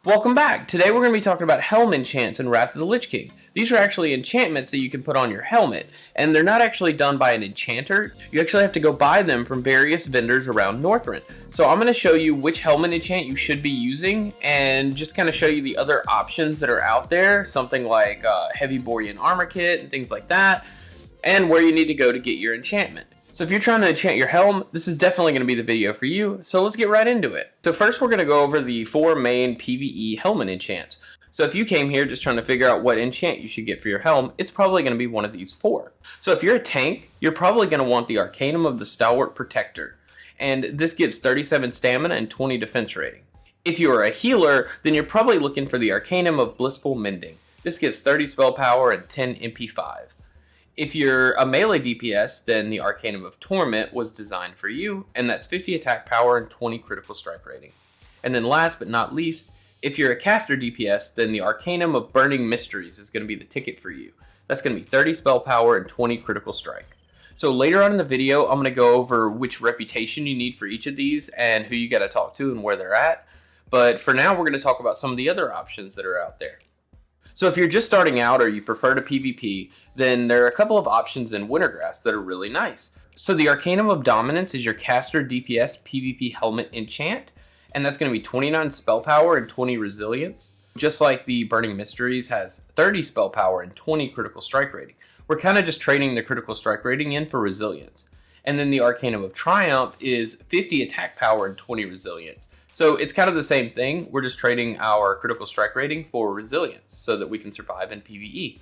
Welcome back! Today we're going to be talking about Helm Enchants and Wrath of the Lich King. These are actually enchantments that you can put on your helmet, and they're not actually done by an enchanter. You actually have to go buy them from various vendors around Northrend. So I'm going to show you which helmet enchant you should be using, and just kind of show you the other options that are out there, something like Heavy Borean Armor Kit and things like that, and where you need to go to get your enchantment. So if you're trying to enchant your helm, this is definitely going to be the video for you, so let's get right into it. So first we're going to go over the 4 main PVE helmet enchants. So if you came here just trying to figure out what enchant you should get for your helm, it's probably going to be one of these 4. So if you're a tank, you're probably going to want the Arcanum of the Stalwart Protector, and this gives 37 stamina and 20 defense rating. If you are a healer, then you're probably looking for the Arcanum of Blissful Mending. This gives 30 spell power and 10 MP5. If you're a melee DPS, then the Arcanum of Torment was designed for you, and that's 50 attack power and 20 critical strike rating. And then last but not least, if you're a caster DPS, then the Arcanum of Burning Mysteries is going to be the ticket for you. That's going to be 30 spell power and 20 critical strike. So later on in the video, I'm going to go over which reputation you need for each of these and who you got to talk to and where they're at. But for now, we're going to talk about some of the other options that are out there. So if you're just starting out or you prefer to PvP, then there are a couple of options in Wintergrass that are really nice. So the Arcanum of Dominance is your caster DPS PvP helmet enchant, and that's going to be 29 spell power and 20 resilience. Just like the Burning Mysteries has 30 spell power and 20 critical strike rating. We're kind of just trading the critical strike rating in for resilience. And then the Arcanum of Triumph is 50 attack power and 20 resilience. So it's kind of the same thing. We're just trading our critical strike rating for resilience so that we can survive in PvE.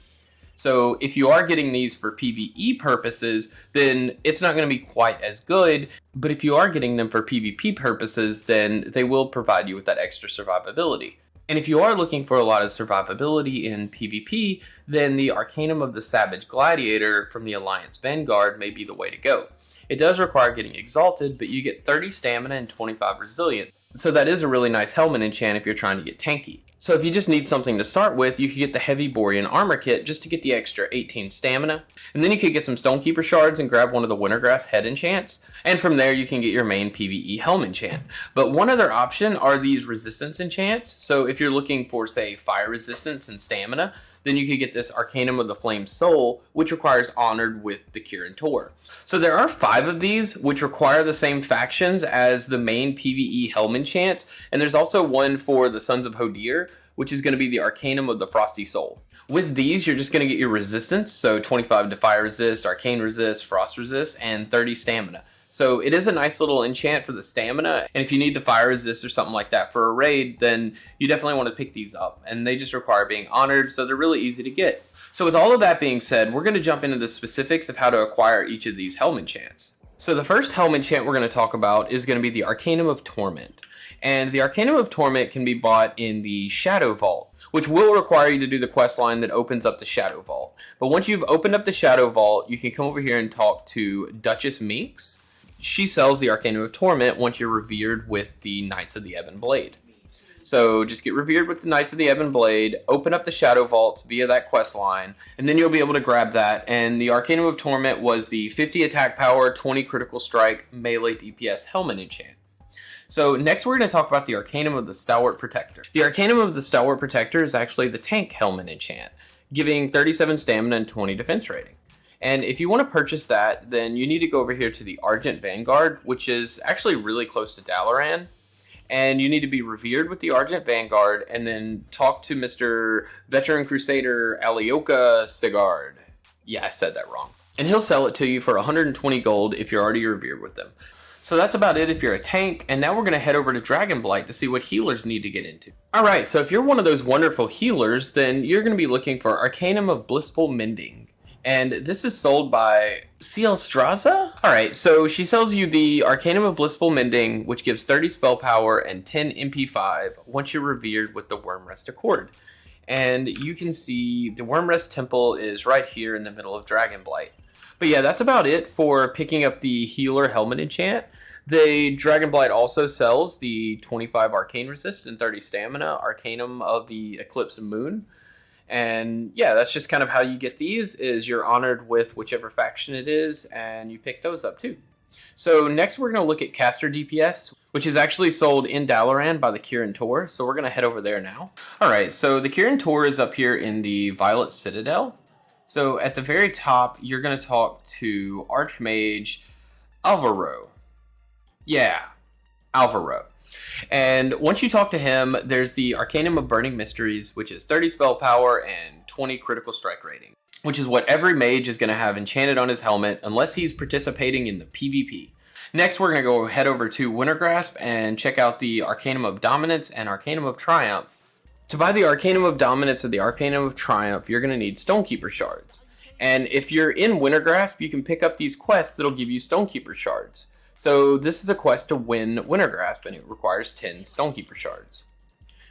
So if you are getting these for PvE purposes, then it's not going to be quite as good. But if you are getting them for PvP purposes, then they will provide you with that extra survivability. And if you are looking for a lot of survivability in PvP, then the Arcanum of the Savage Gladiator from the Alliance Vanguard may be the way to go. It does require getting exalted, but you get 30 stamina and 25 resilience. So that is a really nice helmet enchant if you're trying to get tanky. So if you just need something to start with, you could get the Heavy Borean Armor Kit just to get the extra 18 stamina. And then you could get some stonekeeper shards and grab one of the Wintergrass head enchants. And from there you can get your main PvE helm enchant. But one other option are these resistance enchants. So if you're looking for, say, fire resistance and stamina, then you could get this Arcanum of the Flame Soul, which requires Honored with the Kirin Tor. So there are 5 of these, which require the same factions as the main PvE helm enchants, and there's also one for the Sons of Hodir, which is going to be the Arcanum of the Frosty Soul. With these, you're just going to get your resistance, so 25 to fire resist, arcane resist, frost resist, and 30 stamina. So it is a nice little enchant for the stamina, and if you need the fire resist or something like that for a raid, then you definitely want to pick these up, and they just require being honored, so they're really easy to get. So with all of that being said, we're going to jump into the specifics of how to acquire each of these helm enchants. So the first helm enchant we're going to talk about is going to be the Arcanum of Torment, and the Arcanum of Torment can be bought in the Shadow Vault, which will require you to do the quest line that opens up the Shadow Vault. But once you've opened up the Shadow Vault, you can come over here and talk to Duchess Minx. She sells the Arcanum of Torment once you're revered with the Knights of the Ebon Blade. So just get revered with the Knights of the Ebon Blade, open up the Shadow Vaults via that quest line, and then you'll be able to grab that. And the Arcanum of Torment was the 50 attack power, 20 critical strike, melee DPS helmet enchant. So next we're going to talk about the Arcanum of the Stalwart Protector. The Arcanum of the Stalwart Protector is actually the tank helmet enchant, giving 37 stamina and 20 defense rating. And if you want to purchase that, then you need to go over here to the Argent Vanguard, which is actually really close to Dalaran. And you need to be revered with the Argent Vanguard, and then talk to Mr. Veteran Crusader Alioka Sigard. Yeah, I said that wrong. And he'll sell it to you for 120 gold if you're already revered with them. So that's about it if you're a tank, and now we're going to head over to Dragonblight to see what healers need to get into. Alright, so if you're one of those wonderful healers, then you're going to be looking for Arcanum of Blissful Mending. And this is sold by CL Straza? Alright, so she sells you the Arcanum of Blissful Mending, which gives 30 spell power and 10 MP5 once you're revered with the Wormrest Accord. And you can see the Wormrest Temple is right here in the middle of Dragonblight. But yeah, that's about it for picking up the Healer Helmet Enchant. The Dragonblight also sells the 25 Arcane Resist and 30 Stamina Arcanum of the Eclipse Moon. And yeah, that's just kind of how you get these, is you're honored with whichever faction it is, and you pick those up too. So next we're going to look at caster DPS, which is actually sold in Dalaran by the Kirin Tor. So we're going to head over there now. All right, so the Kirin Tor is up here in the Violet Citadel. So at the very top, you're going to talk to Archmage Alvaro. Yeah, Alvaro. And once you talk to him, there's the Arcanum of Burning Mysteries, which is 30 spell power and 20 critical strike rating, which is what every mage is going to have enchanted on his helmet unless he's participating in the PvP. Next, we're going to go head over to Wintergrasp and check out the Arcanum of Dominance and Arcanum of Triumph. To buy the Arcanum of Dominance or the Arcanum of Triumph, you're going to need stonekeeper shards. And if you're in Wintergrasp, you can pick up these quests that'll give you stonekeeper shards. So this is a quest to win Wintergrasp, and it requires 10 stonekeeper shards.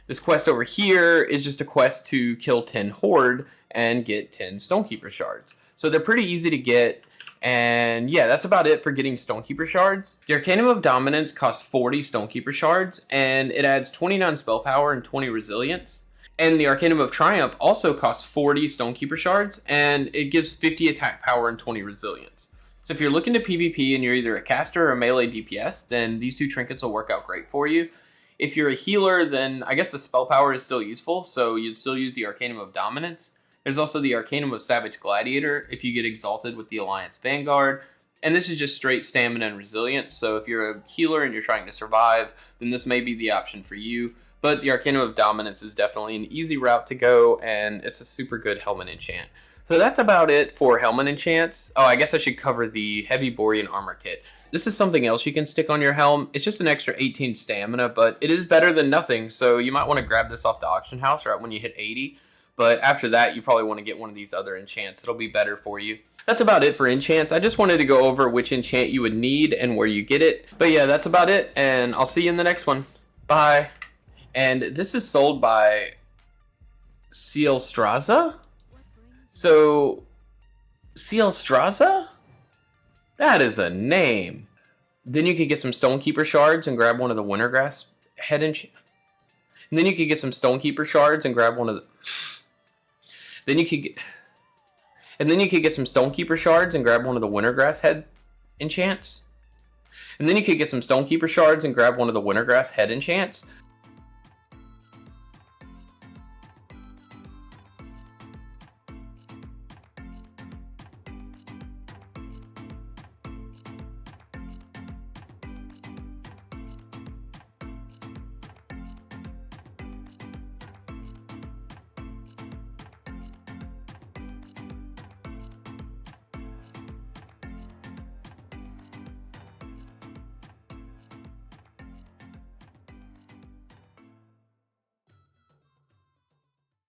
This quest over here is just a quest to kill 10 horde and get 10 stonekeeper shards. So they're pretty easy to get, and yeah, that's about it for getting stonekeeper shards. The Arcanum of Dominance costs 40 stonekeeper shards, and it adds 29 spell power and 20 resilience. And the Arcanum of Triumph also costs 40 stonekeeper shards, and it gives 50 attack power and 20 resilience. So if you're looking to PvP and you're either a caster or a melee DPS, then these two trinkets will work out great for you. If you're a healer, then I guess the spell power is still useful, so you'd still use the Arcanum of Dominance. There's also the Arcanum of Savage Gladiator if you get exalted with the Alliance Vanguard. And this is just straight stamina and resilience, so if you're a healer and you're trying to survive, then this may be the option for you. But the Arcanum of Dominance is definitely an easy route to go, and it's a super good helmet enchant. So that's about it for helmet enchants. Oh, I guess I should cover the Heavy Borean Armor Kit. This is something else you can stick on your helm. It's just an extra 18 stamina, but it is better than nothing, so you might want to grab this off the auction house right when you hit 80. But after that, you probably want to get one of these other enchants. It'll be better for you. That's about it for enchants. I just wanted to go over which enchant you would need and where you get it. But yeah, that's about it, and I'll see you in the next one. Bye. And this is sold by Cielstraza? So, Cielstraza? That is a name. Then you could get some Stonekeeper shards and grab one of the Wintergrasp head enchant. And then you could get some Stonekeeper shards and grab one of the... Then you could get... And then you could get some Stonekeeper shards and grab one of the Wintergrass head enchants. And then you could get some Stonekeeper shards and grab one of the Wintergrass head enchants.